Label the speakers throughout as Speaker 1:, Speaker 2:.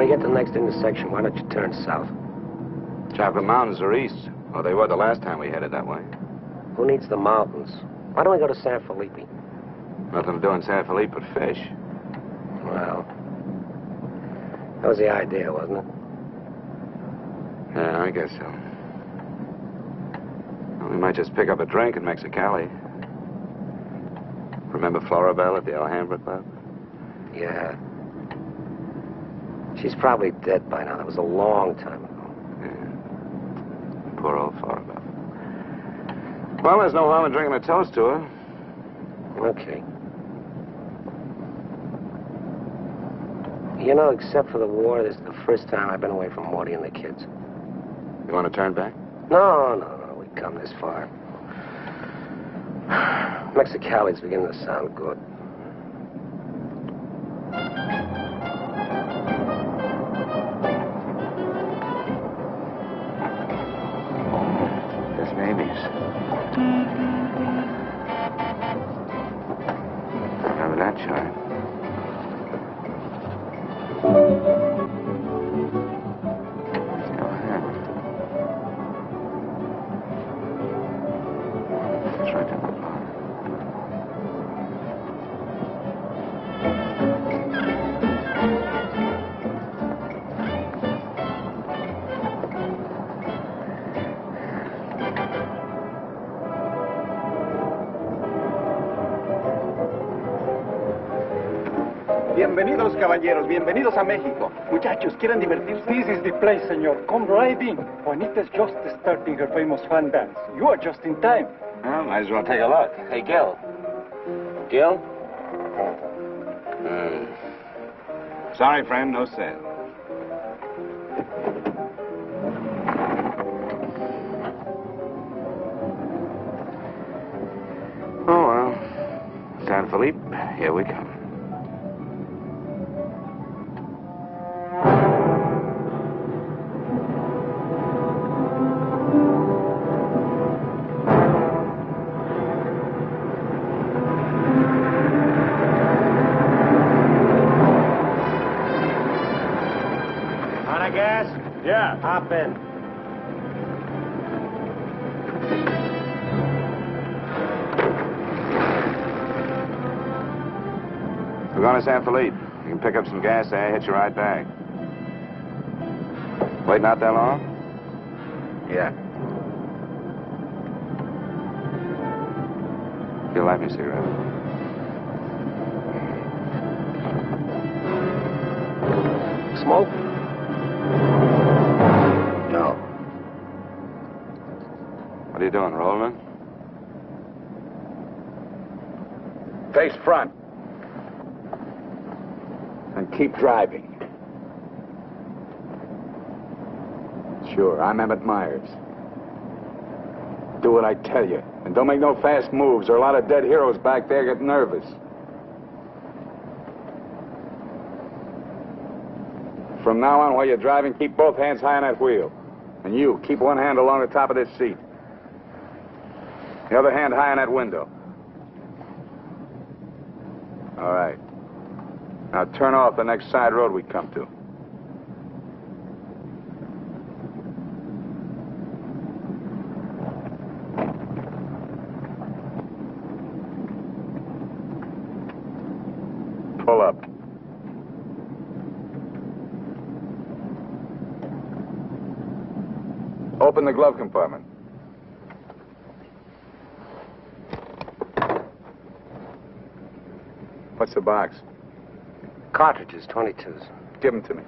Speaker 1: you get to the next intersection, why don't you turn south?
Speaker 2: Chocolate Mountains are east. Well, they were the last time we headed that way.
Speaker 1: Who needs the mountains? Why don't we go to San Felipe?
Speaker 2: Nothing to do in San Felipe but fish.
Speaker 1: Well, that was the idea, wasn't it?
Speaker 2: Yeah, I guess so. Well, we might just pick up a drink in Mexicali. Remember Floribel at the Alhambra Club?
Speaker 1: Yeah. She's probably dead by now. That was a long time ago.
Speaker 2: Yeah. Poor old Floribel. Well, there's no harm in drinking a toast to her.
Speaker 1: Okay. You know, except for the war, this is the first time I've been away from Morty and the kids.
Speaker 2: You want to turn back?
Speaker 1: No. We've come this far. Mexicali's beginning to sound good.
Speaker 2: Just babies. Remember that chart?
Speaker 3: Bienvenidos, caballeros. Bienvenidos a México. Muchachos, ¿quieren divertirse?
Speaker 4: This is the place, senor. Come right in. Juanita's just starting her famous fan dance. You are just in time.
Speaker 2: Well, might as well take a look. Hey, Gil. Gil? Sorry, friend, no sale. Oh, well. San Felipe, here we come.
Speaker 1: Yeah. Hop in.
Speaker 2: We're going to San Felipe. You can pick up some gas there, hit you right back. Waiting out that long?
Speaker 1: Yeah.
Speaker 2: You'll light me a cigarette.
Speaker 1: Smoke? No.
Speaker 2: What are you doing, rolling?
Speaker 3: Face front. And keep driving. Sure, I'm Emmett Myers. Do what I tell you. And don't make no fast moves, or a lot of dead heroes back there get nervous. From now on, while you're driving, keep both hands high on that wheel. And you, keep one hand along the top of this seat. The other hand high on that window. All right. Now turn off the next side road we come to. Pull up. Open the glove compartment. What's the box?
Speaker 1: Cartridges, 22s.
Speaker 3: Give them to me.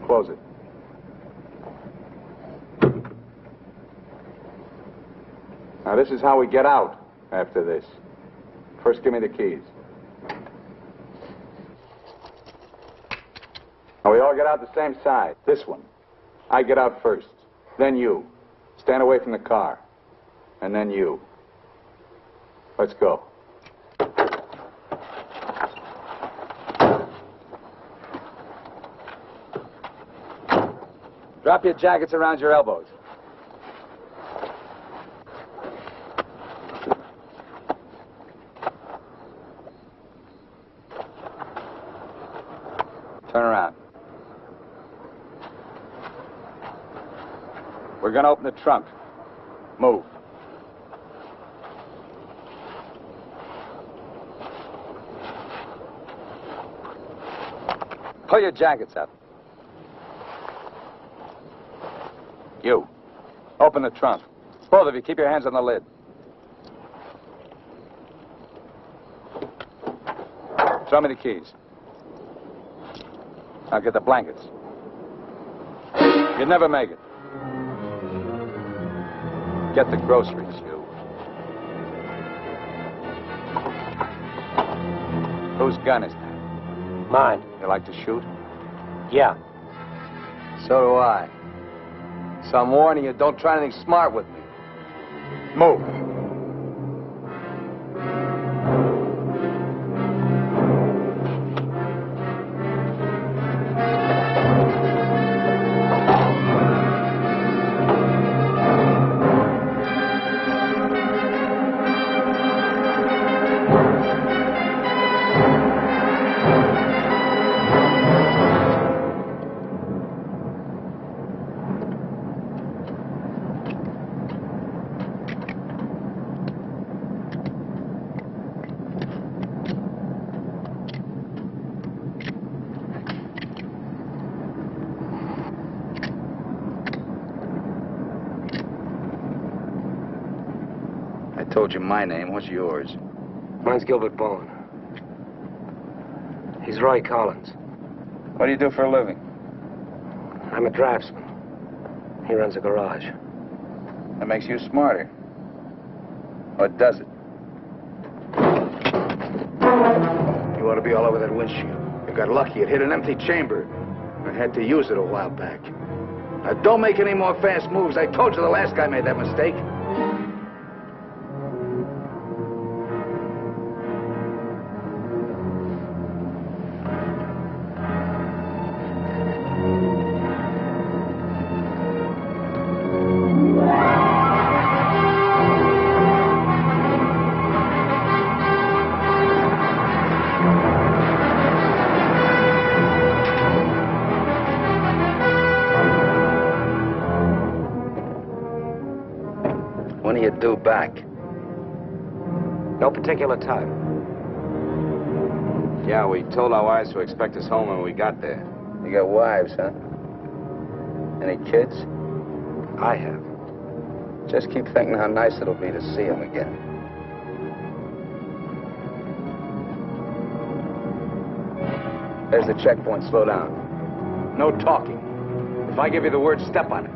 Speaker 3: Close it. Now, this is how we get out after this. First, give me the keys. Now, we all get out the same side. This one. I get out first. Then you. Stand away from the car. And then you. Let's go. Drop your jackets around your elbows. We're going to open the trunk. Move. Pull your jackets up. You. Open the trunk. Both of you, keep your hands on the lid. Throw me the keys. Now get the blankets. You'd never make it. Get the groceries, you. Whose gun is that?
Speaker 1: Mine.
Speaker 3: You like to shoot?
Speaker 1: Yeah.
Speaker 5: So do I. So I'm warning you, don't try anything smart with me.
Speaker 3: Move. I told you my name. What's yours?
Speaker 1: Mine's Gilbert Bowen. He's Roy Collins.
Speaker 3: What do you do for a living?
Speaker 1: I'm a draftsman. He runs a garage.
Speaker 3: That makes you smarter. Or does it?
Speaker 5: You ought to be all over that windshield. You got lucky. It hit an empty chamber. I had to use it a while back. Now, don't make any more fast moves. I told you the last guy made that mistake. When do you due back?
Speaker 1: No particular time.
Speaker 2: Yeah, we told our wives to expect us home when we got there.
Speaker 5: You got wives, huh? Any kids?
Speaker 1: I have.
Speaker 5: Just keep thinking how nice it'll be to see them again. There's the checkpoint. Slow down. No talking. If I give you the word, step on it.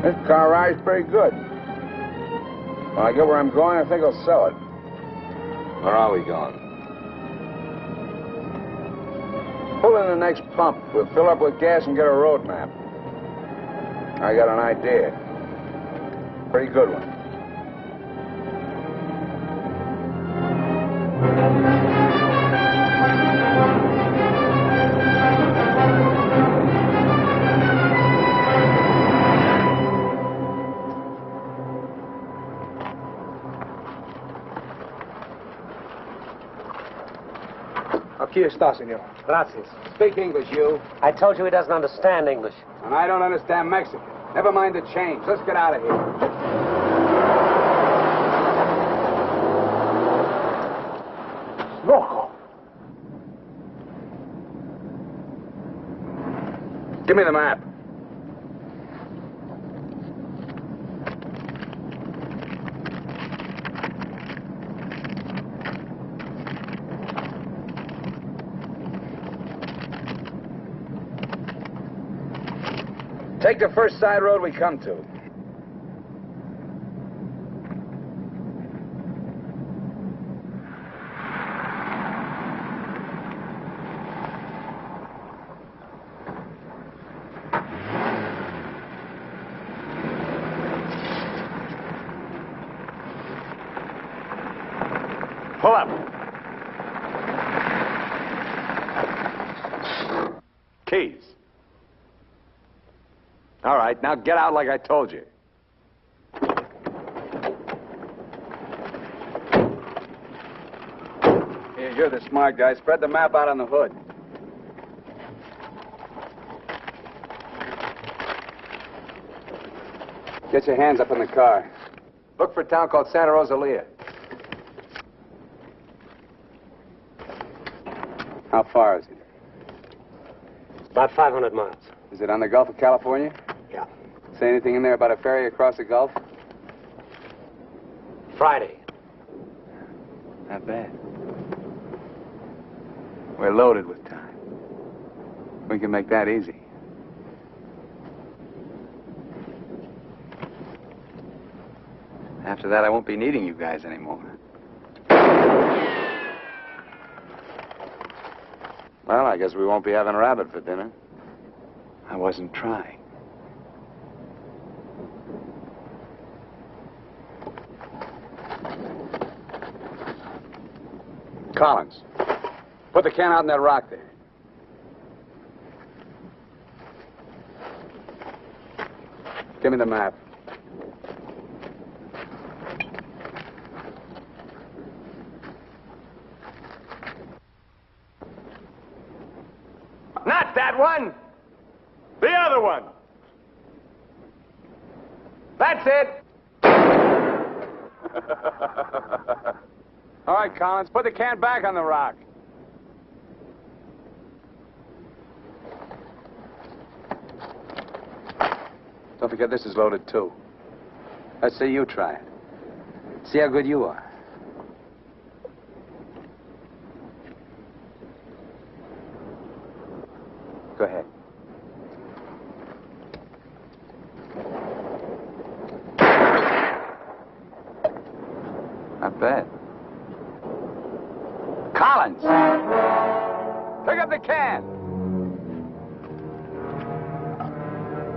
Speaker 3: This car ride's pretty good. When I get where I'm going, I think I'll sell it.
Speaker 2: Where are we going?
Speaker 3: Pull in the next pump. We'll fill up with gas and get a road map. I got an idea. Pretty good one.
Speaker 5: Aquí está, senor.
Speaker 1: Gracias.
Speaker 5: Speak English, you.
Speaker 1: I told you he doesn't understand English.
Speaker 3: And I don't understand Mexican. Never mind the change. Let's get out of here.
Speaker 5: Loco. Give me the map. Take the first side road we come to.
Speaker 1: up.
Speaker 3: Keys. All right, now get out like I told you. Here, you're the smart guy. Spread the map out on the hood. Get your hands up in the car. Look for a town called Santa Rosalia. How far is it?
Speaker 1: About 500 miles.
Speaker 3: Is it on the Gulf of California?
Speaker 1: Yeah.
Speaker 3: Say anything in there about a ferry across the Gulf?
Speaker 1: Friday.
Speaker 3: Not bad. We're loaded with time. We can make that easy. After that, I won't be needing you guys anymore.
Speaker 2: Well, I guess we won't be having rabbit for dinner.
Speaker 3: I wasn't trying. Collins, put the can out in that rock there. Give me the map.
Speaker 6: Not that one. The other one. That's it.
Speaker 3: All right, Collins, put the can back on the rock. Don't forget this is loaded, too. Let's see you try it. See how good you are. Go ahead. Not bad. Collins! Pick up the can!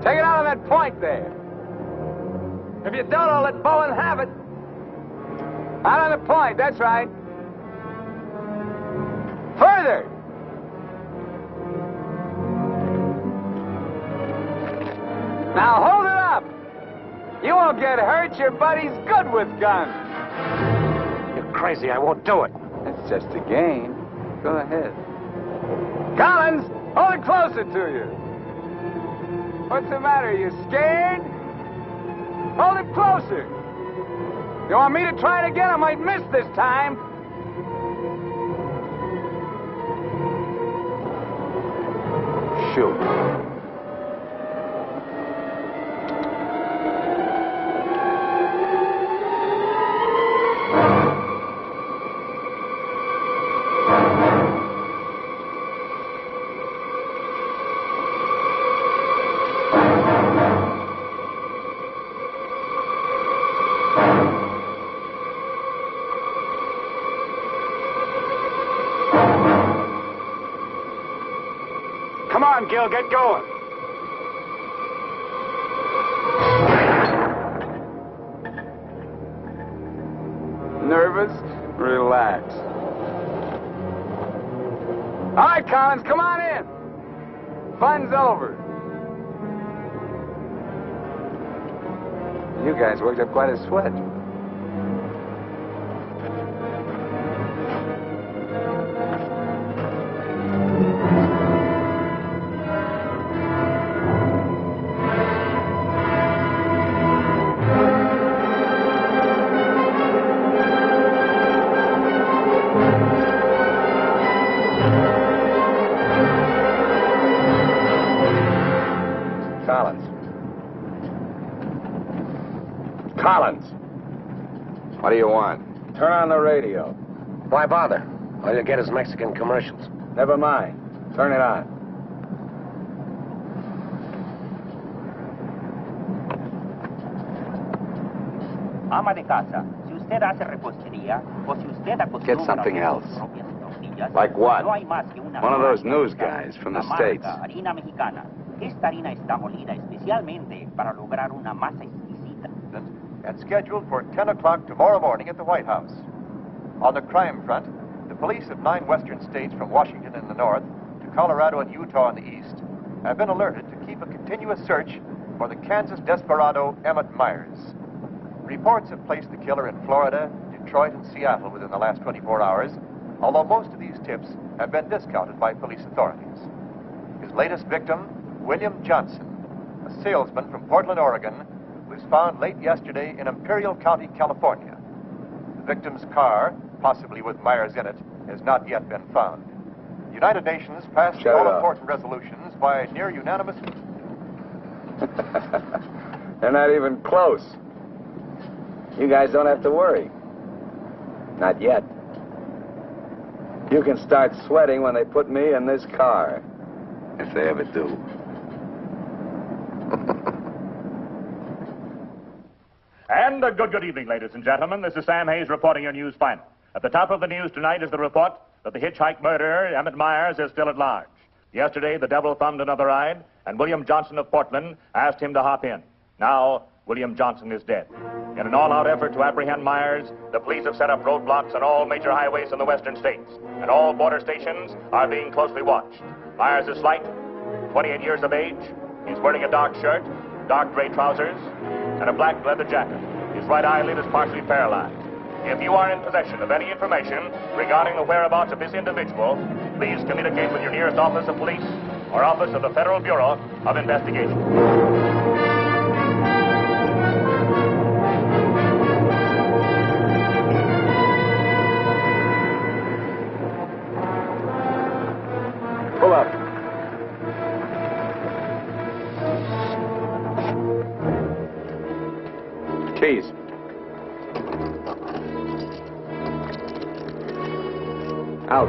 Speaker 3: Take it out on that point there. If you don't, I'll let Bowen have it. Out on the point, that's right. Further! Now hold it up! You won't get hurt. Your buddy's good with guns.
Speaker 1: You're crazy. I won't do it.
Speaker 3: It's just a game. Go ahead. Collins, hold it closer to you. What's the matter? You scared? Hold it closer. You want me to try it again? I might miss this time. Shoot.
Speaker 6: Come on, Gil, get going.
Speaker 3: Nervous? Relax. All right, Collins, come on in. Fun's over. You guys worked up quite a sweat. Collins. What do you want? Turn on the radio.
Speaker 1: Why bother? All you get is Mexican commercials.
Speaker 3: Never mind. Turn it on.
Speaker 7: Ama de casa, si usted hace repostería o si usted acostumbra
Speaker 3: Get something else.
Speaker 7: sus propias tortillas,
Speaker 3: Like what?
Speaker 7: no hay más que una
Speaker 3: One of those
Speaker 7: sola
Speaker 3: news
Speaker 7: marca,
Speaker 3: guys from the
Speaker 7: la marca
Speaker 3: States.
Speaker 7: harina mexicana. Esta harina está molida especialmente para lograr una masa exquisita.
Speaker 8: That's scheduled for 10 o'clock tomorrow morning at the White House. On the crime front, the police of 9 western states from Washington in the north to Colorado and Utah in the east have been alerted to keep a continuous search for the Kansas desperado Emmett Myers. Reports have placed the killer in Florida, Detroit, and Seattle within the last 24 hours, although most of these tips have been discounted by police authorities. His latest victim, William Johnson, a salesman from Portland, Oregon, was found late yesterday in Imperial County, California. The victim's car, possibly with Myers in it, has not yet been found. The United Nations passed the all-important resolutions by near unanimous...
Speaker 2: They're not even close. You guys don't have to worry. Not yet. You can start sweating when they put me in this car.
Speaker 5: If they ever do.
Speaker 9: And a good evening, ladies and gentlemen. This is Sam Hayes reporting your news final. At the top of the news tonight is the report that the Hitch Hiker murderer, Emmett Myers, is still at large. Yesterday, the devil thumbed another ride, and William Johnson of Portland asked him to hop in. Now, William Johnson is dead. In an all-out effort to apprehend Myers, the police have set up roadblocks on all major highways in the western states, and all border stations are being closely watched. Myers is slight, 28 years of age. He's wearing a dark shirt, dark gray trousers, and a black leather jacket. His right eyelid is partially paralyzed. If you are in possession of any information regarding the whereabouts of this individual, please communicate with your nearest office of police or office of the Federal Bureau of Investigation.
Speaker 2: Pull up. Keys. Out.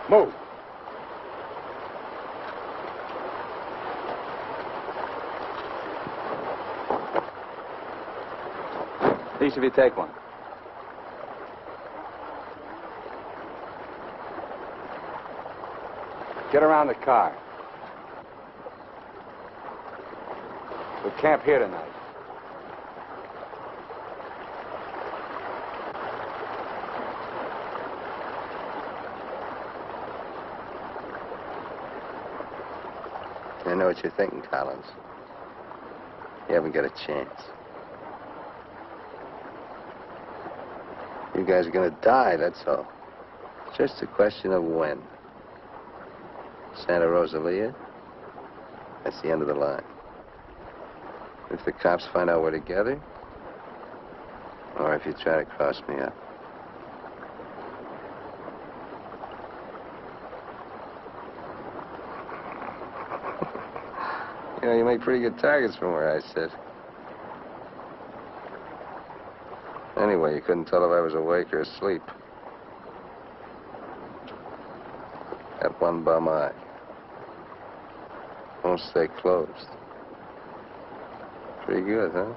Speaker 2: Move. Each of you take one. Get around the car. We'll camp here tonight.
Speaker 1: I know what you're thinking, Collins. You haven't got a chance. You guys are gonna die, that's all. It's just a question of when. Santa Rosalia, that's the end of the line. If the cops find out we're together, or if you try to cross me up. You know, you make pretty good targets from where I sit. Anyway, you couldn't tell if I was awake or asleep. Got one bum eye. Won't stay closed. Pretty good, huh?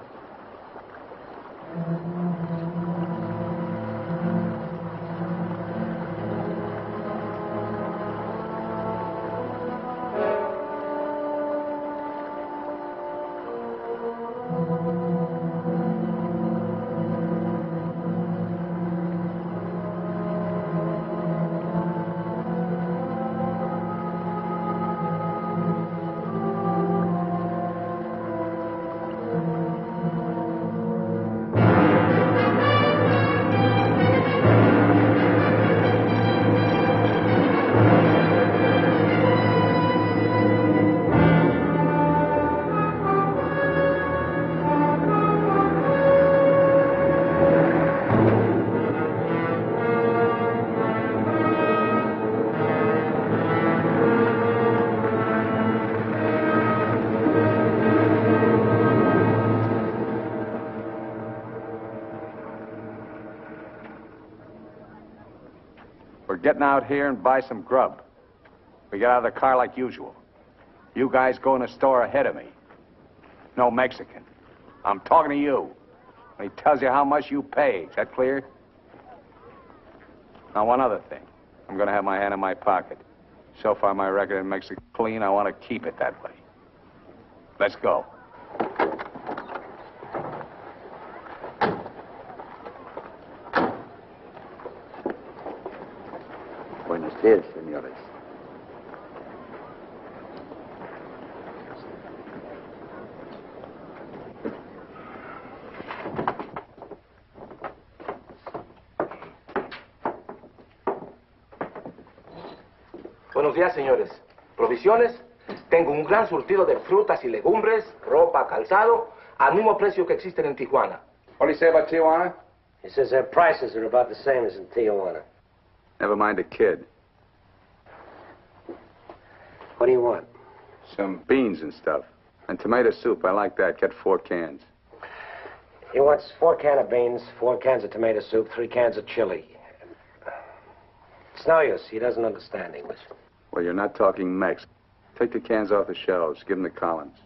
Speaker 3: Getting out here and buy some grub. We get out of the car like usual. You guys go in the store ahead of me. No Mexican. I'm talking to you. And he tells you how much you pay. Is that clear? Now, one other thing.
Speaker 2: I'm going to have my hand in my pocket. So far, my record in Mexico clean. I want to keep it that way. Let's go.
Speaker 1: Buenos días, señores.
Speaker 10: Buenos días, señores. ¿Provisiones? Tengo un gran surtido de frutas y legumbres, ropa, calzado, al mismo precio que existen en Tijuana.
Speaker 2: What do you say about Tijuana?
Speaker 11: He says their prices are about the same as in Tijuana.
Speaker 2: Never mind the kid.
Speaker 11: What do you want?
Speaker 2: Some beans and stuff. And tomato soup. I like that. Get 4 cans.
Speaker 11: He wants 4 cans of beans, 4 cans of tomato soup, 3 cans of chili. It's no use. He doesn't understand English.
Speaker 2: Well, you're not talking Mex. Take the cans off the shelves. Give them to Collins.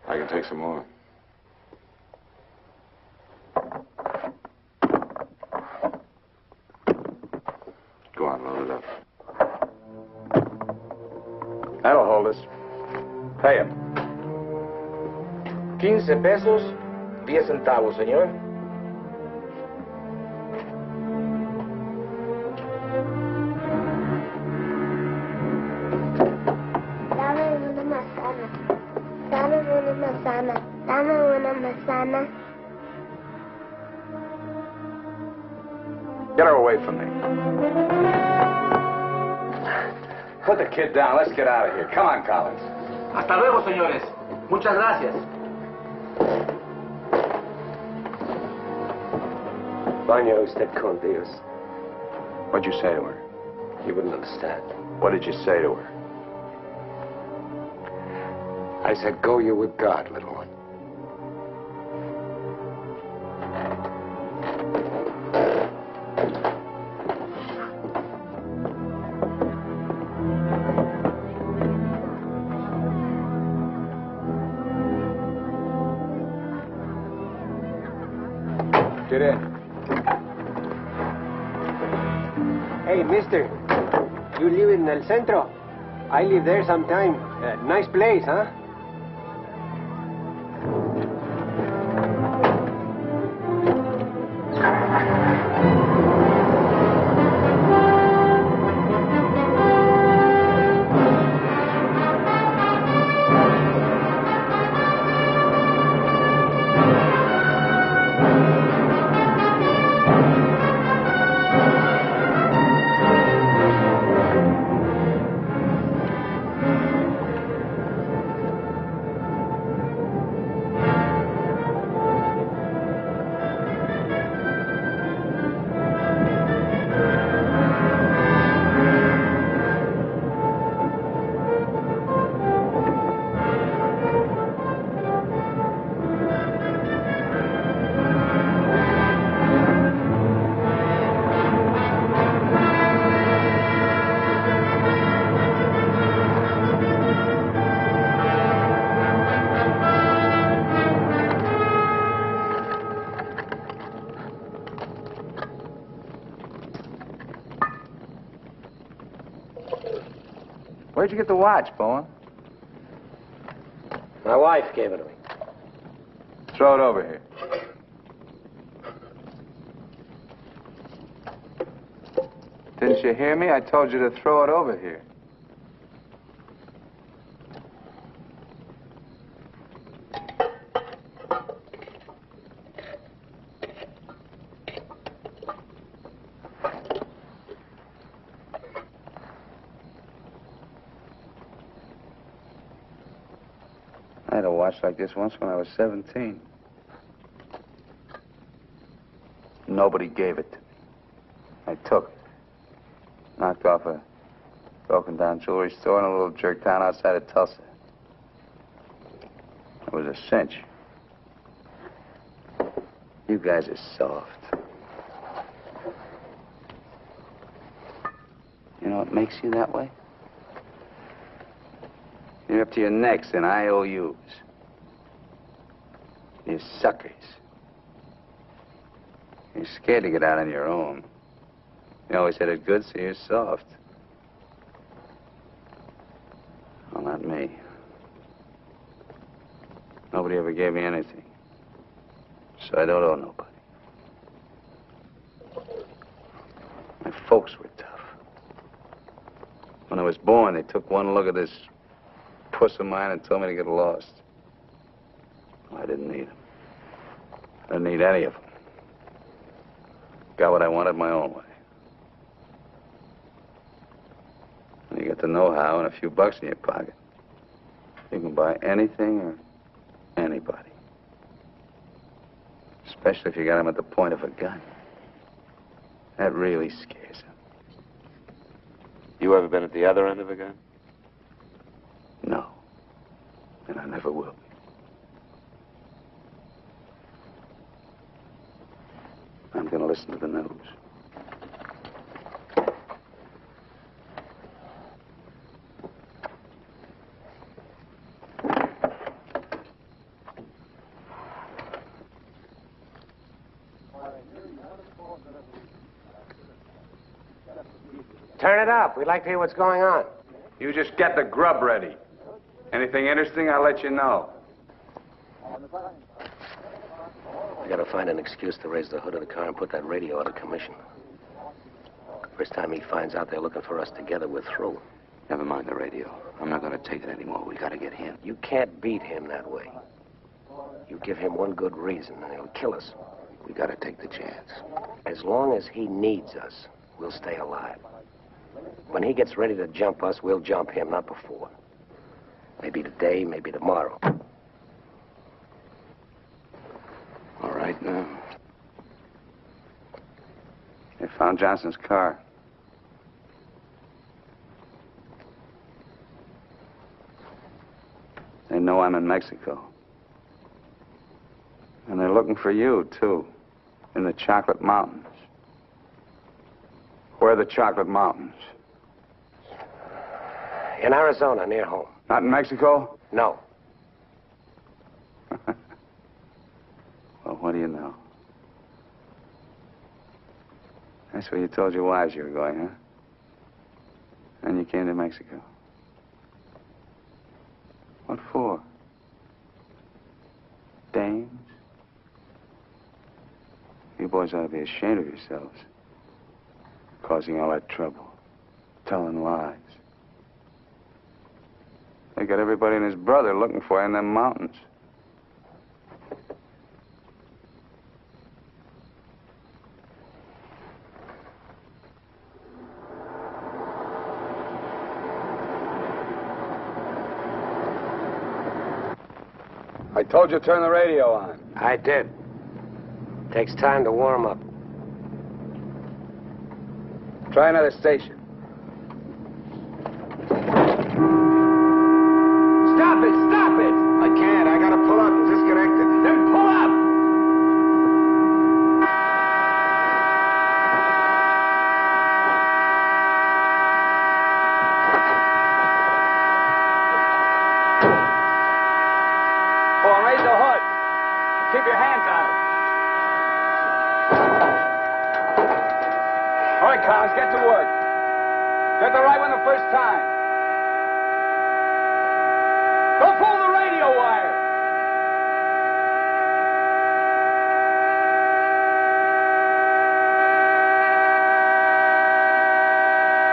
Speaker 2: I can take some more. Go on, load it up. That'll hold us. Pay him.
Speaker 10: 15 pesos, 10 centavos, señor.
Speaker 12: Dame una manzana. Dame una manzana. Dame una manzana.
Speaker 2: Get her away from me. Put the kid down. Let's get out of here. Come on, Collins.
Speaker 10: Hasta luego, señores. Muchas gracias.
Speaker 11: Vanya usted con Dios.
Speaker 2: What'd you say to her?
Speaker 11: You wouldn't understand.
Speaker 2: What did you say to her?
Speaker 11: I said, go you with God, little one.
Speaker 2: Get in.
Speaker 13: Hey, mister. You live in El Centro? I live there sometime. Nice place, huh?
Speaker 2: Where'd you get the watch, Bowen?
Speaker 11: My wife gave it to me.
Speaker 2: Throw it over here. Didn't you hear me? I told you to throw it over here. I had a watch like this once when I was 17. Nobody gave it to me. I took it. Knocked off a broken-down jewelry store in a little jerk town outside of Tulsa. It was a cinch. You guys are soft. You know,
Speaker 1: know what makes you that way?
Speaker 2: You're up to your necks in IOUs. You suckers. You're scared to get out on your own. You always had it good, so you're soft. Well, not me. Nobody ever gave me anything. So I don't owe nobody. My folks were tough. When I was born, they took one look at this puss of mine and told me to get lost. Well, I didn't need them. I didn't need any of them. Got what I wanted my own way. When you get the know-how and a few bucks in your pocket, you can buy anything or anybody. Especially if you got them at the point of a gun. That really scares them.
Speaker 1: You ever been at the other end of a gun?
Speaker 2: No. And I never will be. I'm going to listen to the news.
Speaker 11: Turn it up. We'd like to hear what's going on.
Speaker 3: You just get the grub ready. Anything interesting, I'll let you know.
Speaker 11: We gotta find an excuse to raise the hood of the car and put that radio out of commission. First time he finds out they're looking for us together, we're through.
Speaker 2: Never mind the radio. I'm not going to take it anymore. We got to get him.
Speaker 11: You can't beat him that way. You give him one good reason, and he'll kill us.
Speaker 2: We got to take the chance.
Speaker 11: As long as he needs us, we'll stay alive. When he gets ready to jump us, we'll jump him, not before. Maybe today, maybe tomorrow.
Speaker 2: All right, now. They found Johnson's car. They know I'm in Mexico. And they're looking for you, too, in the Chocolate Mountains. Where are the Chocolate Mountains?
Speaker 11: In Arizona, near home.
Speaker 2: Not in Mexico?
Speaker 11: No.
Speaker 2: Well, what do you know? That's where you told your wives you were going, huh? And you came to Mexico. What for? Dames? You boys ought to be ashamed of yourselves. Causing all that trouble. Telling lies. They got everybody and his brother looking for you in them mountains.
Speaker 3: I told you to turn the radio on.
Speaker 11: I did. Takes time to warm up.
Speaker 3: Try another station. Stop it! Stop it!
Speaker 5: I can't. I gotta pull up. I'm disconnected.
Speaker 3: Then pull up! Well, raise the hood. Keep your hands on it. All right, Collins, get to work. Get the right one the first time. Don't pull the radio wire.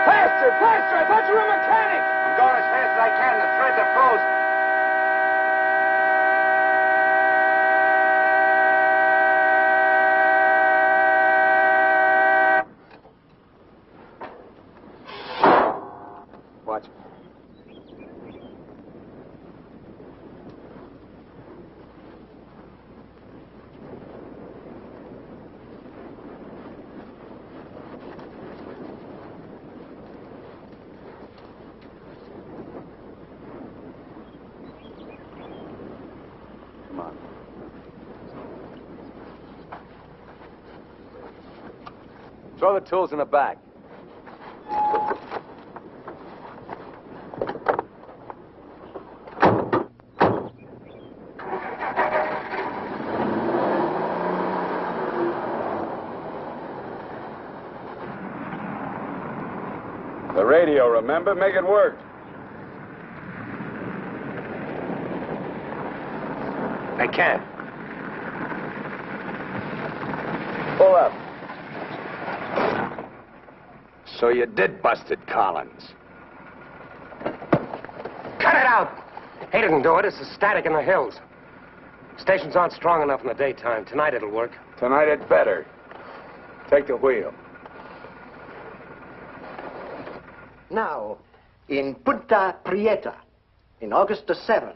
Speaker 3: Faster, faster! I thought you were a mechanic.
Speaker 5: I'm going as fast as I can. The threads are frozen.
Speaker 11: Watch it.
Speaker 2: Come on.
Speaker 3: Throw the tools in the back. The radio, remember? Make it work.
Speaker 10: I can't.
Speaker 3: Pull up. So you did bust it, Collins.
Speaker 11: Cut it out! He didn't do it. It's the static in the hills. Stations aren't strong enough in the daytime. Tonight it'll work.
Speaker 3: Tonight it better. Take the wheel.
Speaker 14: Now, in Punta Prieta, in August the 7th,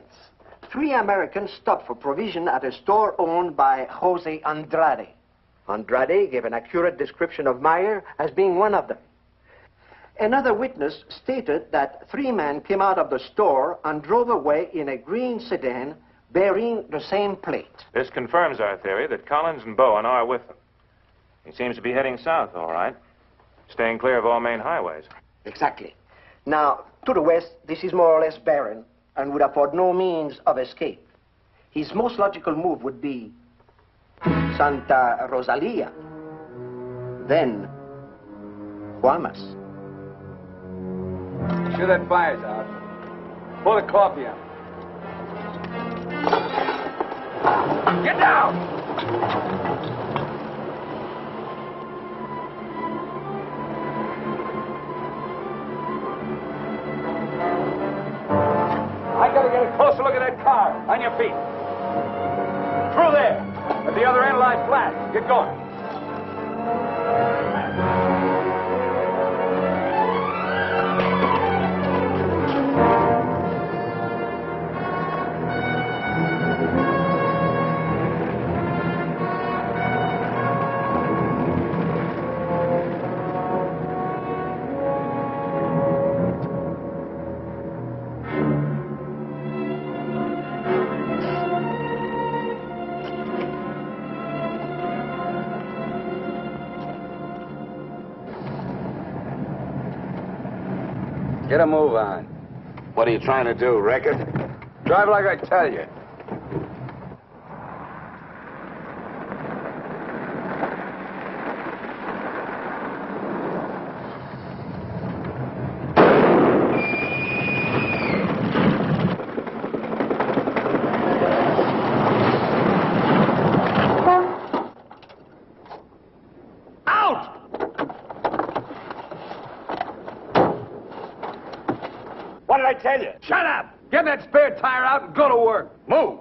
Speaker 14: 3 Americans stopped for provision at a store owned by Jose Andrade. Andrade gave an accurate description of Meyer as being one of them. Another witness stated that 3 men came out of the store and drove away in a green sedan bearing the same plate.
Speaker 15: This confirms our theory that Collins and Bowen are with them. He seems to be heading south, all right, staying clear of all main highways.
Speaker 14: Exactly. Now, to the west, this is more or less barren and would afford no means of escape. His most logical move would be Santa Rosalia, then Guamas.
Speaker 3: Sure that fire's out. Pour the coffee on. Get down! I gotta get a closer look at that car. On your feet. Through there. At the other end, lie flat. Get going. Get a move on.
Speaker 5: What are you trying to do, wreck it?
Speaker 3: Drive like I tell you.
Speaker 15: What did I tell you?
Speaker 3: Shut up! Get that spare tire out and go to work. Move!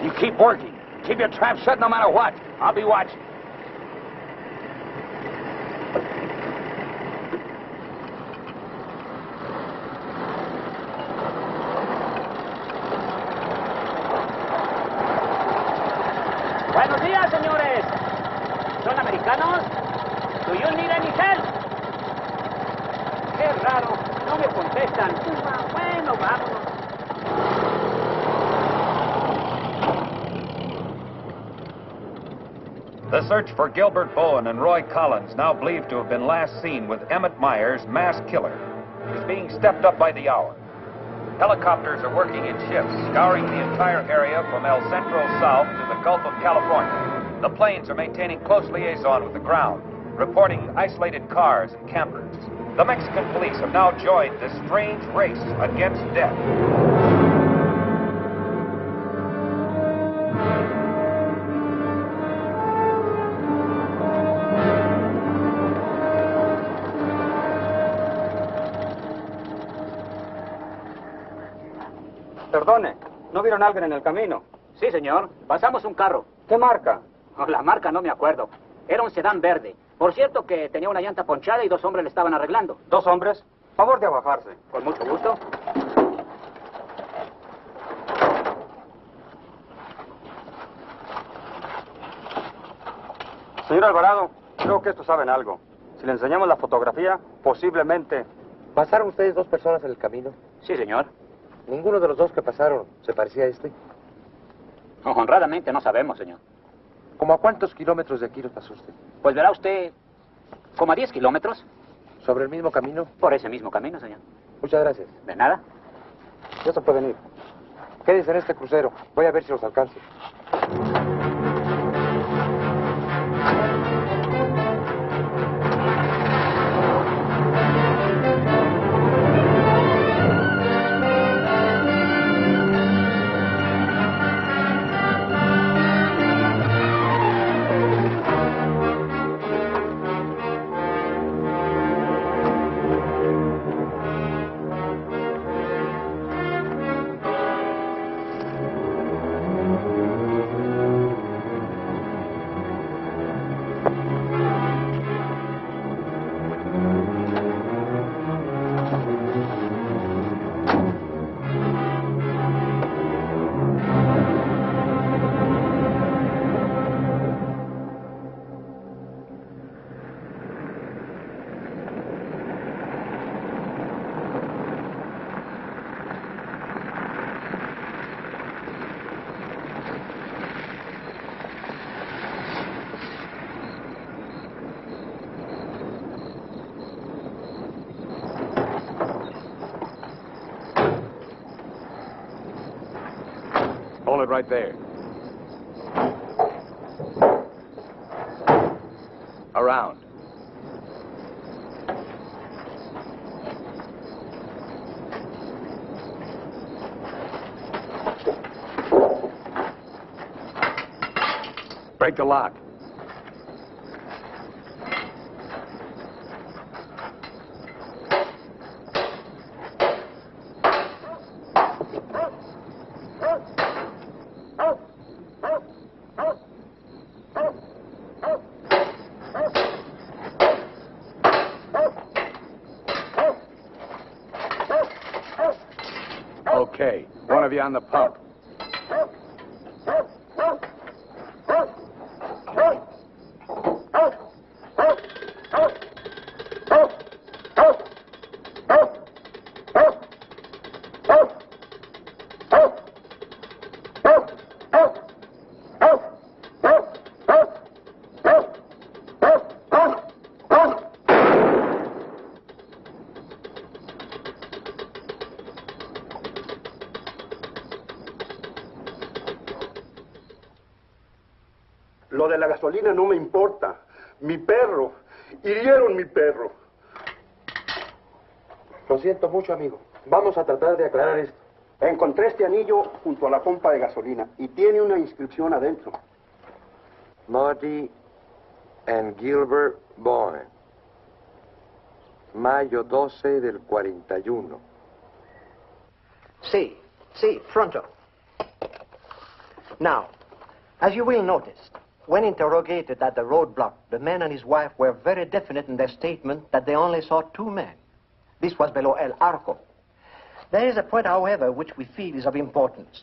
Speaker 3: You keep working. Keep your trap shut no matter what. I'll be watching.
Speaker 7: Buenos días, señores. ¿Son americanos? Do you need any help? Qué raro, no me contestan. Bueno, vámonos.
Speaker 16: The search for Gilbert Bowen and Roy Collins, now believed to have been last seen with Emmett Myers, mass killer, is being stepped up by the hour. Helicopters are working in shifts, scouring the entire area from El Centro south to the Gulf of California. The planes are maintaining close liaison with the ground, reporting isolated cars and campers. The Mexican police have now joined this strange race against death.
Speaker 13: Perdone, ¿no vieron a alguien en el camino?
Speaker 7: Sí, señor. Pasamos un carro.
Speaker 13: ¿Qué marca?
Speaker 7: Oh, la marca no me acuerdo. Era un sedán verde. Por cierto que tenía una llanta ponchada y 2 hombres le estaban arreglando.
Speaker 13: ¿2 hombres? Favor de abajarse.
Speaker 7: Con mucho gusto.
Speaker 13: Señor Alvarado, creo que estos saben algo. Si le enseñamos la fotografía, posiblemente...
Speaker 11: ¿Pasaron ustedes 2 personas en el camino?
Speaker 7: Sí, señor.
Speaker 11: Ninguno de los 2 que pasaron se parecía a este.
Speaker 7: Honradamente no sabemos, señor.
Speaker 17: ¿Cómo a cuántos kilómetros de aquí lo pasó usted?
Speaker 7: Pues verá usted, como a 10 kilómetros.
Speaker 17: ¿Sobre el mismo camino?
Speaker 7: Por ese mismo camino, señor.
Speaker 17: Muchas gracias.
Speaker 7: De nada.
Speaker 17: Ya se pueden ir. Quédense en este crucero. Voy a ver si los alcanzo.
Speaker 3: Hold it right there. Around. Break the lock. Okay, one of you on the pump.
Speaker 18: Lo de la gasolina no me importa. Mi perro. Hirieron mi perro.
Speaker 17: Lo siento mucho, amigo. Vamos a tratar de aclarar esto.
Speaker 18: Encontré este anillo junto a la pompa de gasolina y tiene una inscripción adentro.
Speaker 17: Marty and Gilbert Bowen. Mayo 12 del 41.
Speaker 14: Sí, pronto. Now, as you will notice, when interrogated at the roadblock, the man and his wife were very definite in their statement that they only saw two men. This was below El Arco. There is a point, however, which we feel is of importance.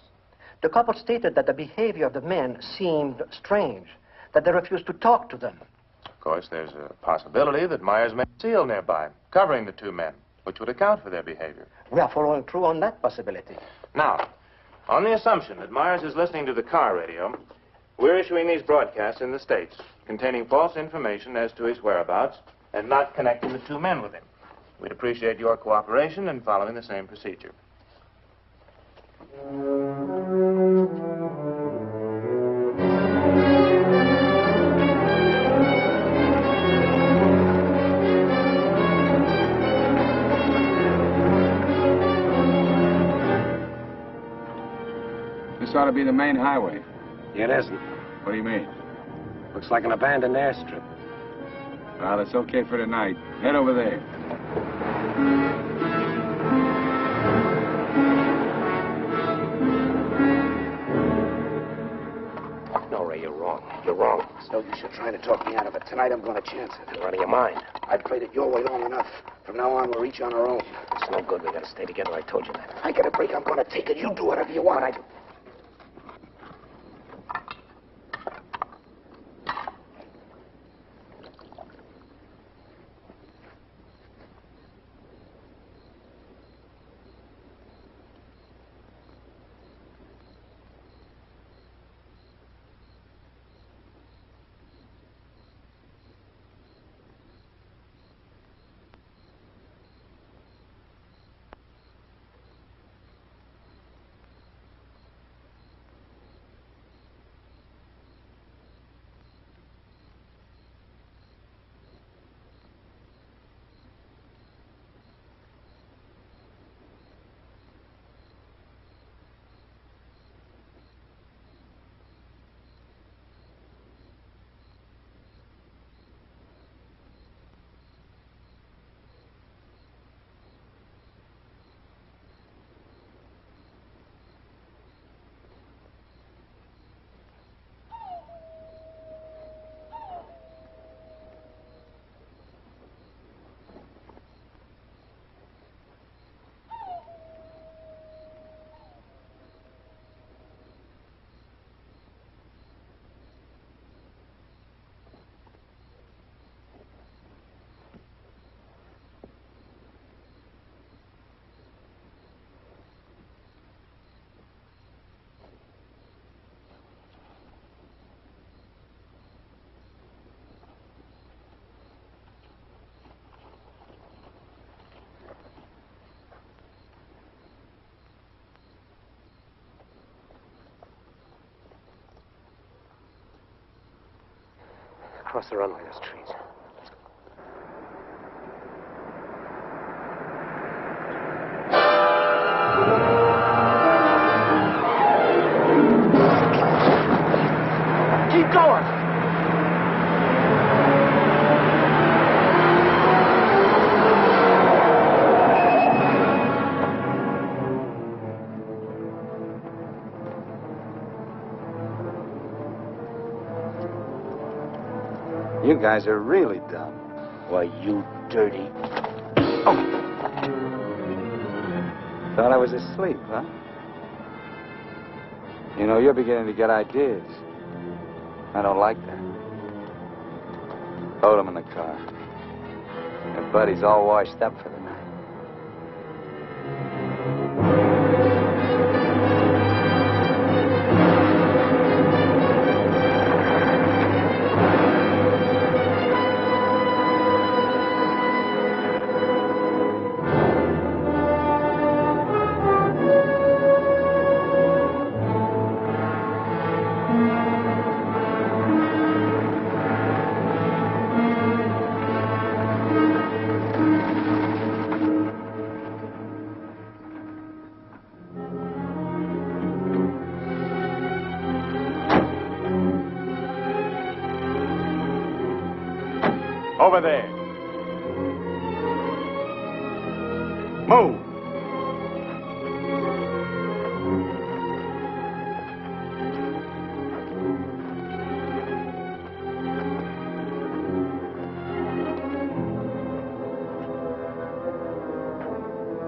Speaker 14: The couple stated that the behavior of the men seemed strange, that they refused to talk to them.
Speaker 15: Of course, there's a possibility that Myers may seal nearby, covering the two men, which would account for their behavior.
Speaker 14: We are following through on that possibility.
Speaker 15: Now, on the assumption that Myers is listening to the car radio, we're issuing these broadcasts in the States, containing false information as to his whereabouts and not connecting the two men with him. We'd appreciate your cooperation in following the same procedure.
Speaker 3: This ought to be the main highway.
Speaker 11: It isn't.
Speaker 3: What do you mean?
Speaker 11: Looks like an abandoned airstrip.
Speaker 3: Well, it's okay for tonight. Head over there.
Speaker 11: No, Ray, you're wrong. You're wrong.
Speaker 5: It's no use you trying to talk me out of it. Tonight I'm going to chance it.
Speaker 11: You're out of your mind.
Speaker 5: I've played it your way long enough. From now on, we're each on our own.
Speaker 11: It's no good. We gotta stay together. I told you that.
Speaker 5: I get a break, I'm going to take it. You do whatever you want.
Speaker 11: Cross the runway, those trees.
Speaker 10: Keep going!
Speaker 3: You guys are really dumb.
Speaker 11: Why, you dirty...
Speaker 3: Thought I was asleep, huh? You know, you're beginning to get ideas. I don't like that. Load him in the car. Your buddy's all washed up for the night.
Speaker 6: Over there. Move.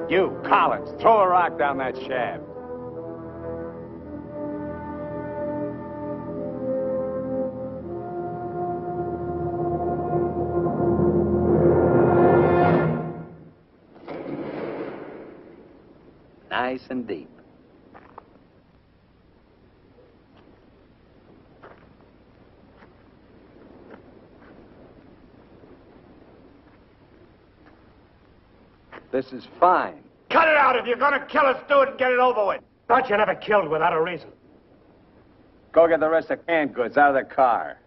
Speaker 6: You, Collins, throw a rock down that shaft.
Speaker 3: Nice and deep. This is fine.
Speaker 6: Cut it out. If you're gonna kill us, do it and get it over with.
Speaker 17: Thought you never killed without a reason.
Speaker 3: Go get the rest of canned goods out of the car.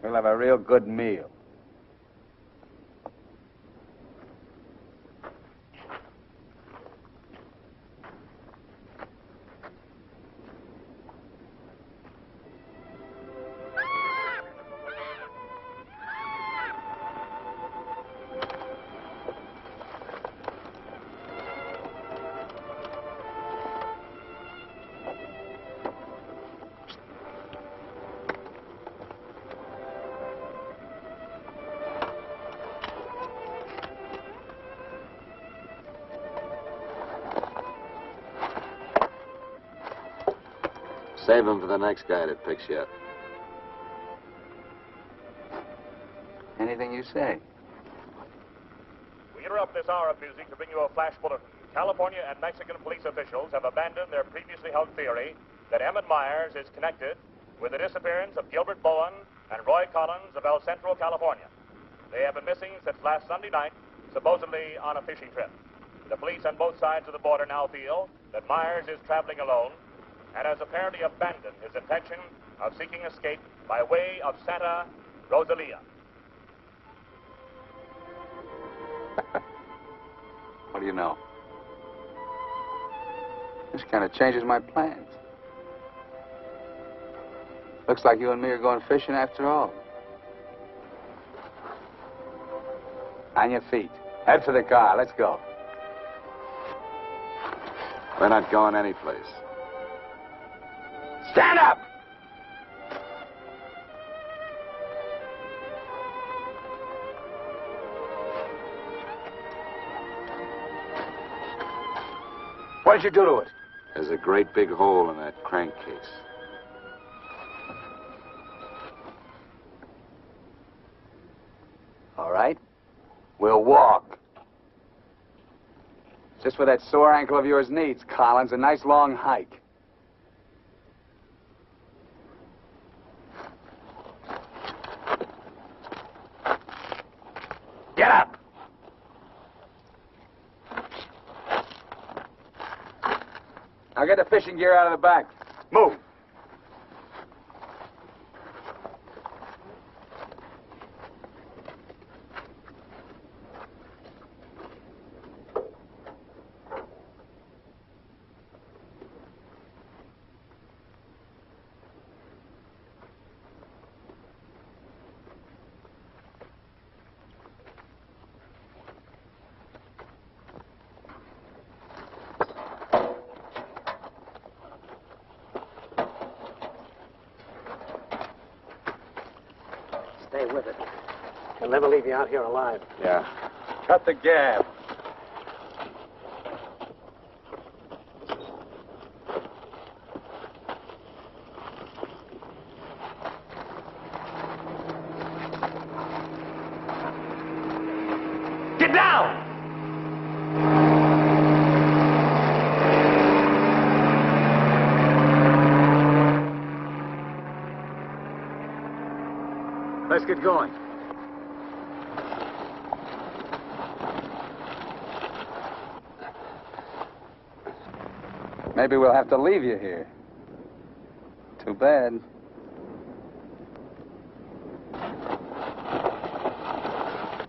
Speaker 3: We'll have a real good meal.
Speaker 1: Save him for the next guy that picks you up.
Speaker 3: Anything you say.
Speaker 9: We interrupt this hour of music to bring you a flash bulletin. California and Mexican police officials have abandoned their previously held theory that Emmett Myers is connected with the disappearance of Gilbert Bowen and Roy Collins of El Centro, California. They have been missing since last Sunday night, supposedly on a fishing trip. The police on both sides of the border now feel that Myers is traveling alone and has apparently abandoned his intention of seeking escape by way of Santa Rosalia.
Speaker 3: What do you know? This kind of changes my plans. Looks like you and me are going fishing after all. On your feet. Head for the car. Let's go.
Speaker 1: We're not going anyplace.
Speaker 3: Stand up!
Speaker 5: What did you do to it?
Speaker 1: There's a great big hole in that crankcase.
Speaker 3: All right. We'll walk. Just what that sore ankle of yours needs, Collins. A nice long hike. Get up! Now get the fishing gear out of the back.
Speaker 6: Move.
Speaker 13: Stay with it. They'll never leave you out here alive.
Speaker 6: Yeah. Cut the gab.
Speaker 10: Get down!
Speaker 6: Let's get going.
Speaker 3: Maybe we'll have to leave you here. Too bad.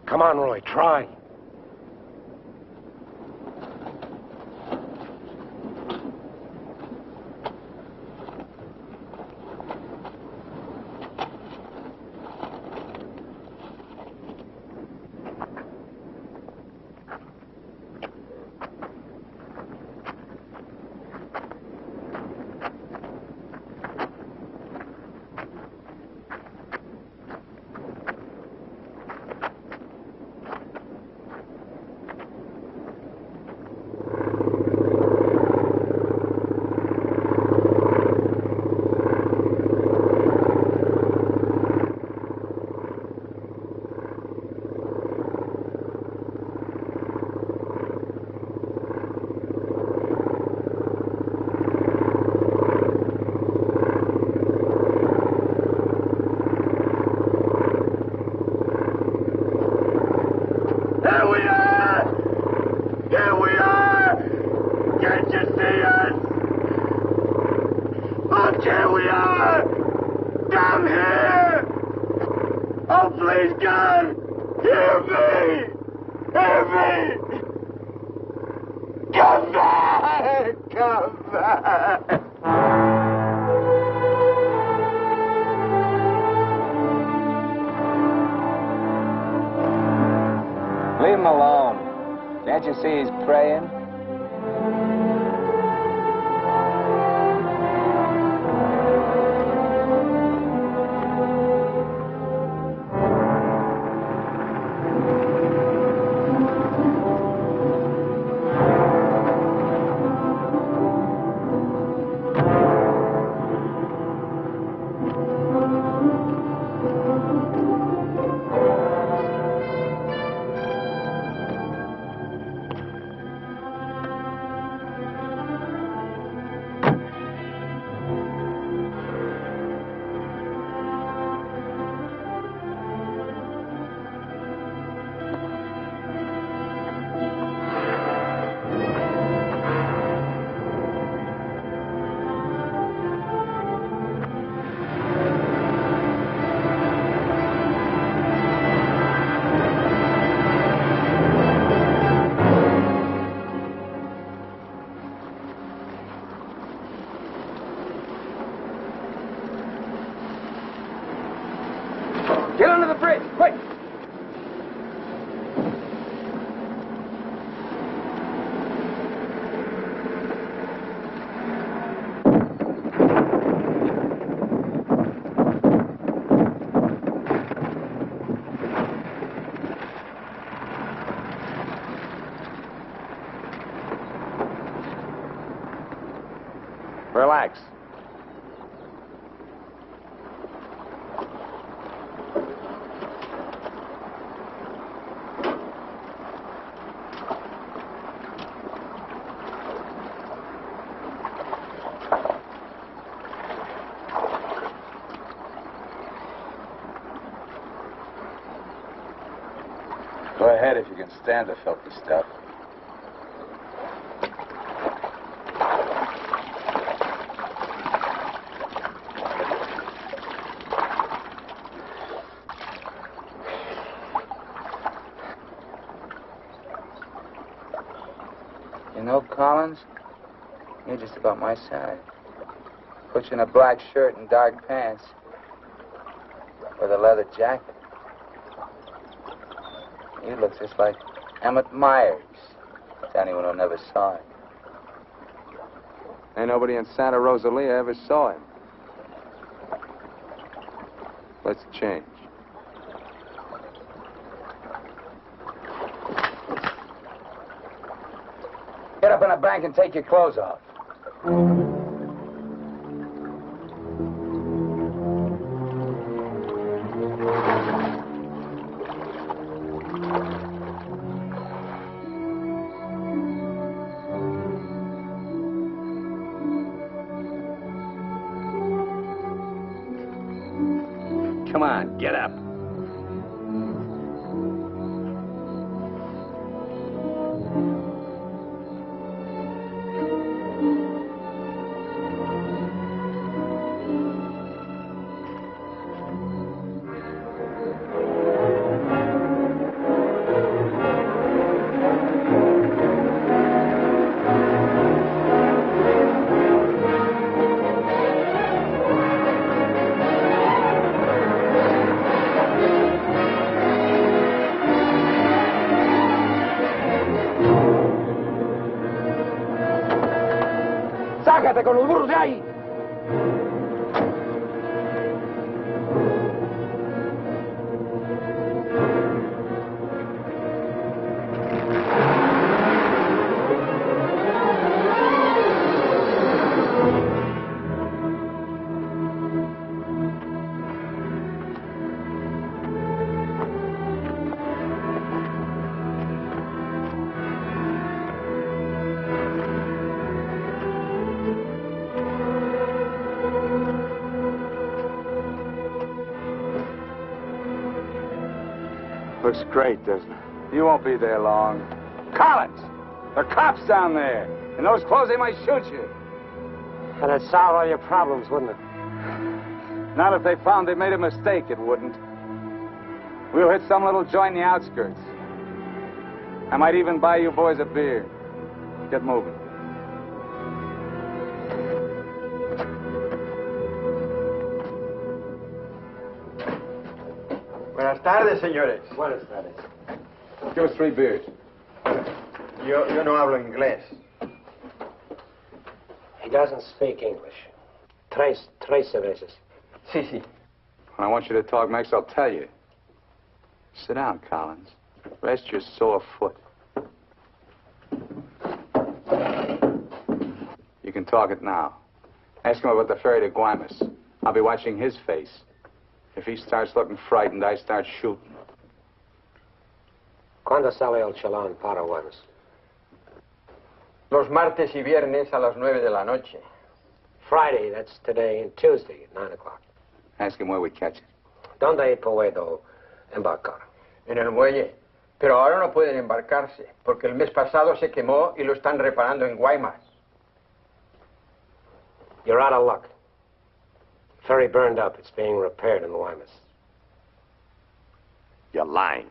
Speaker 13: Come on, Roy, try.
Speaker 3: Leave him alone. Can't you see he's praying?
Speaker 13: Get under the bridge, quick!
Speaker 15: Relax.
Speaker 3: Go ahead if you can stand the filthy stuff.
Speaker 17: You know, Collins, you're just about my size. Put you in a black shirt and dark pants with a leather jacket. You look just like Emmett Myers, to anyone who never saw him.
Speaker 3: Ain't nobody in Santa Rosalia ever saw him. Let's change.
Speaker 17: up in a bank and take your clothes off.
Speaker 13: Come on, get up.
Speaker 17: ¡Sácate con los burros de ahí!
Speaker 3: Looks great, doesn't it? You won't be there long. Collins! There are cops down there. In those clothes, they might shoot you.
Speaker 13: That'd solve all your problems, wouldn't it?
Speaker 3: Not if they found they made a mistake, it wouldn't. We'll hit some little joint in the outskirts. I might even buy you boys a beer. Get moving.
Speaker 14: Buenas tardes, señores.
Speaker 13: Buenas tardes.
Speaker 3: Give us 3 beers.
Speaker 14: Yo no hablo inglés.
Speaker 13: He doesn't speak English. Tres cervezas.
Speaker 14: Sí, sí.
Speaker 3: When I want you to talk next, I'll tell you. Sit down, Collins. Rest your sore foot. You can talk it now. Ask him about the ferry to Guaymas. I'll be watching his face. If he starts looking frightened, I start shooting.
Speaker 13: ¿Cuándo sale el chalán para Guaymas?
Speaker 14: Los martes y viernes a las 9 de la noche.
Speaker 13: Friday, that's today, and Tuesday at 9 o'clock.
Speaker 3: Ask him where we catch it.
Speaker 13: ¿Dónde puedo embarcar?
Speaker 14: En el muelle. Pero ahora no pueden embarcarse, porque el mes pasado se quemó y lo están reparando en Guaymas.
Speaker 13: You're out of luck. Ferry burned up. It's being repaired in Guaymas.
Speaker 3: You're lying.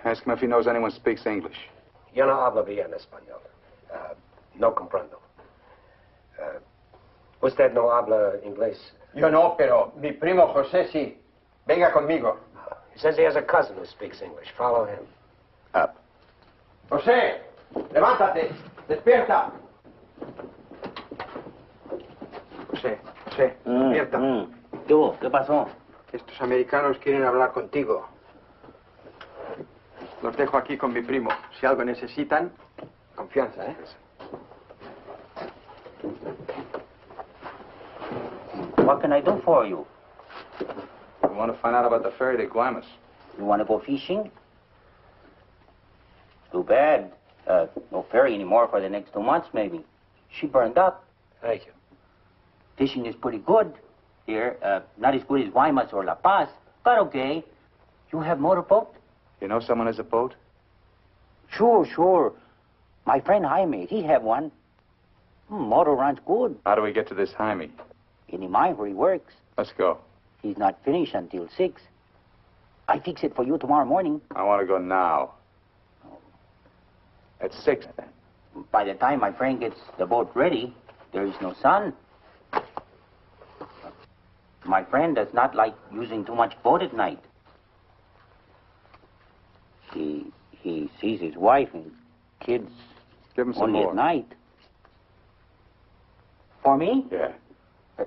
Speaker 3: Ask him if he knows anyone speaks English.
Speaker 13: Yo no hablo bien español. No comprendo. ¿Usted no habla inglés?
Speaker 14: Yo no, pero mi primo José sí. Venga conmigo.
Speaker 13: He says he has a cousin who speaks English. Follow him.
Speaker 3: Up.
Speaker 14: José, levántate. Despierta. José, despierta.
Speaker 7: ¿Qué hubo? ¿Qué pasó?
Speaker 14: Estos americanos quieren hablar contigo. Los dejo aquí con mi primo. Si algo necesitan, confianza, ¿eh?
Speaker 7: What can I do for you?
Speaker 3: We want to find out about the ferry to Guaymas.
Speaker 7: You want to go fishing? Too bad. No ferry anymore for the next 2 months, maybe. She burned up.
Speaker 13: Thank you.
Speaker 7: Fishing is pretty good here. Not as good as Guaymas or La Paz, but okay. You have motorboat?
Speaker 3: You know someone has a boat?
Speaker 7: Sure. My friend Jaime, he have one. Motor runs good.
Speaker 3: How do we get to this Jaime?
Speaker 7: In the mine where he works.
Speaker 3: Let's go.
Speaker 7: He's not finished until 6. I fix it for you tomorrow morning.
Speaker 3: I want to go now. At 6, then.
Speaker 7: By the time my friend gets the boat ready, there is no sun. My friend does not like using too much boat at night. He sees his wife and kids
Speaker 3: Give him some
Speaker 7: only
Speaker 3: more.
Speaker 7: at night. For me?
Speaker 3: Yeah.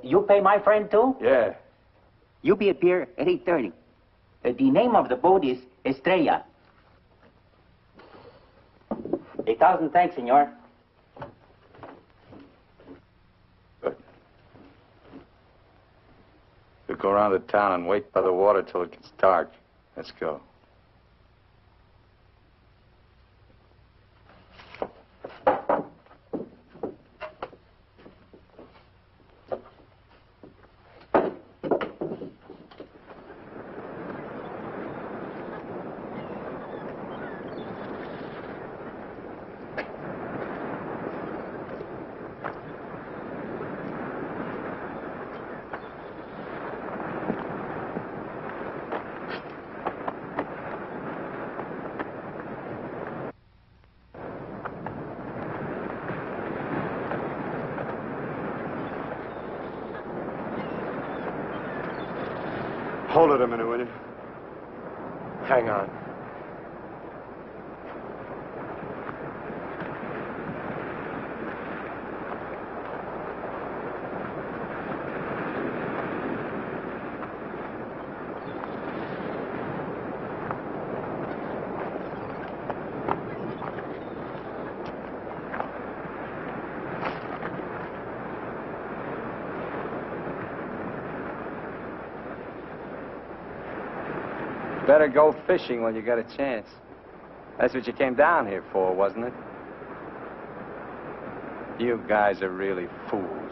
Speaker 7: You pay my friend too?
Speaker 3: Yeah.
Speaker 7: You be at pier at 8:30. The name of the boat is Estrella. 1,000 thanks, senor.
Speaker 2: Good. We'll go around the town and wait by the water till it gets dark. Let's go.
Speaker 6: Hold it a minute, will you?
Speaker 10: Hang on.
Speaker 3: Better go fishing when you get a chance. That's what you came down here for, wasn't it? You guys are really fools.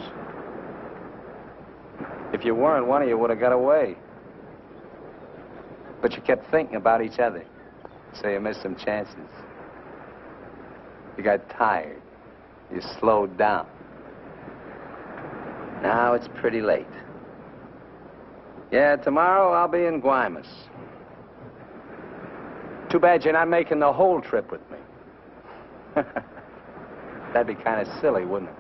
Speaker 3: If you weren't, one of you would have got away. But you kept thinking about each other, so you missed some chances. You got tired. You slowed down.
Speaker 2: Now it's pretty late. Yeah, tomorrow I'll be in Guaymas.
Speaker 3: Too bad you're not making the whole trip with me. That'd be kind of silly, wouldn't it?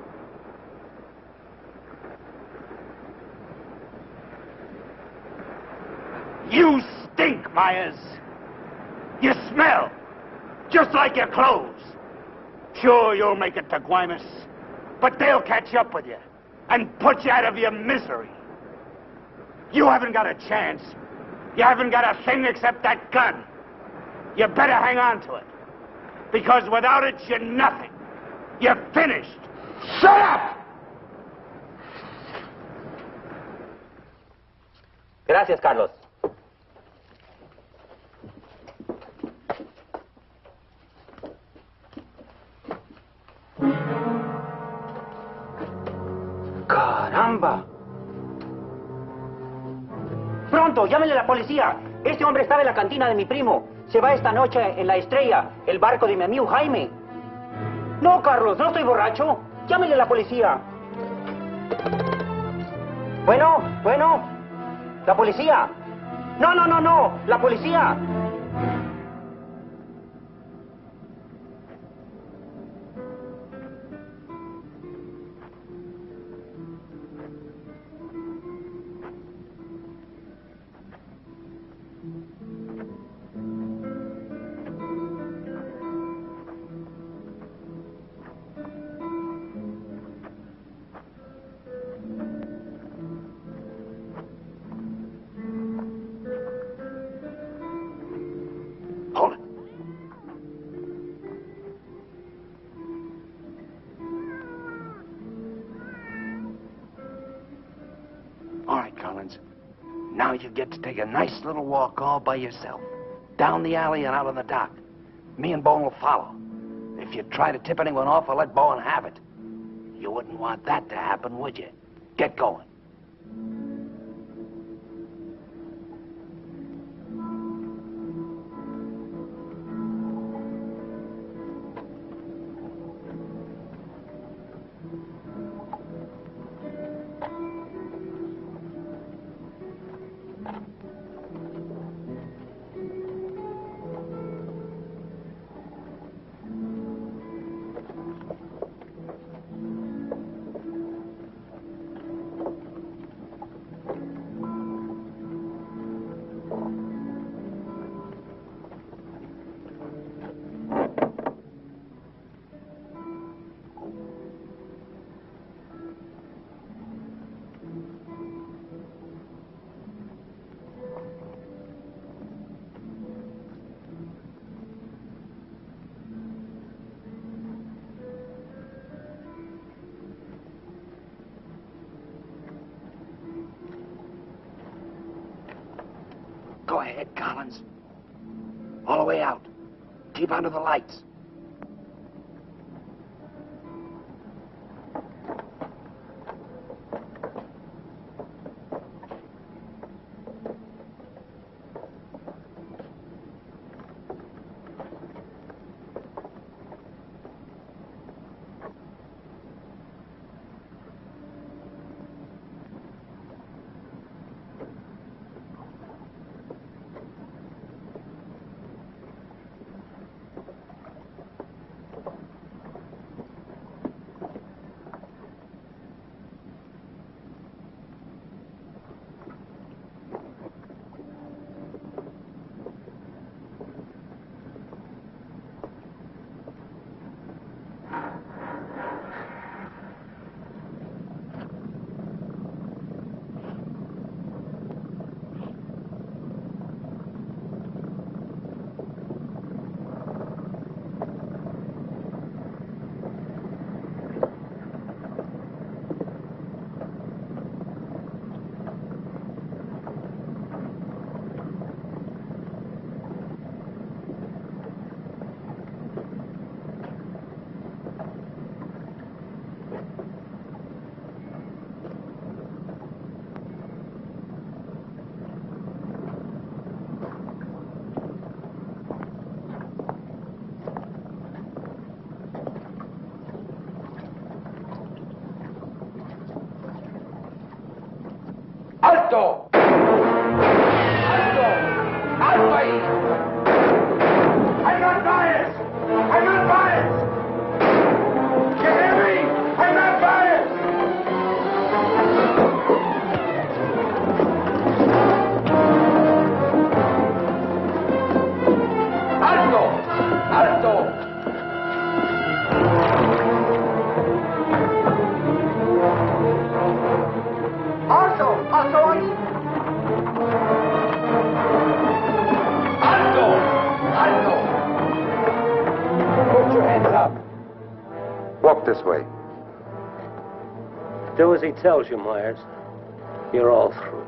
Speaker 19: You stink, Myers. You smell, just like your clothes. Sure, you'll make it to Guaymas, but they'll catch up with you and put you out of your misery. You haven't got a chance. You haven't got a thing except that gun. You better hang on to it, because without it, you're nothing. You're finished. Shut up!
Speaker 7: Gracias, Carlos. ¡Caramba! Pronto, llámenle a la policía. Este hombre estaba en la cantina de mi primo. Se va esta noche en la Estrella, el barco de mi amigo Jaime. No, Carlos, no estoy borracho. Llámenle a la policía. Bueno. La policía. No. La policía.
Speaker 5: All right, Collins. Now you get to take a nice little walk all by yourself. Down the alley and out on the dock. Me and Bowen will follow. If you try to tip anyone off, I'll let Bowen have it. You wouldn't want that to happen, would you? Get going. Go ahead, Collins. All the way out. Keep under the lights.
Speaker 10: ¡Alto! ¡Alto! ¡Alto ahí! I'm not biased! I'm not biased! You hear me? I'm not biased! ¡Alto! ¡Alto! ¡Alto ahí! ¡Alto! ¡Alto!
Speaker 3: Put your hands up. Walk this way.
Speaker 11: Do as he tells you, Myers. You're all through.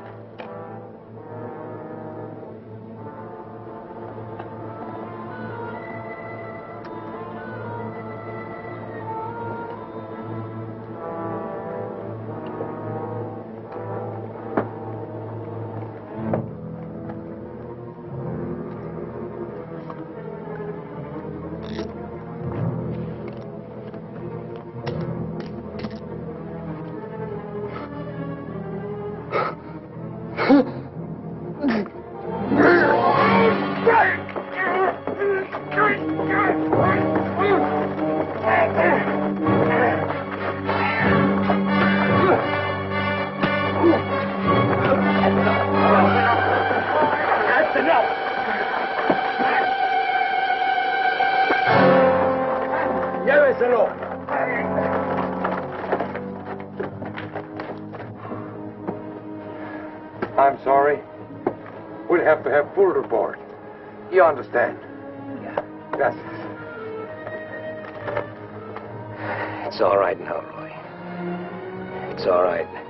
Speaker 3: I'm sorry. We'll have to have full report. You understand?
Speaker 11: Yeah.
Speaker 3: Gracias.
Speaker 11: It's all right now, Roy. It's all right.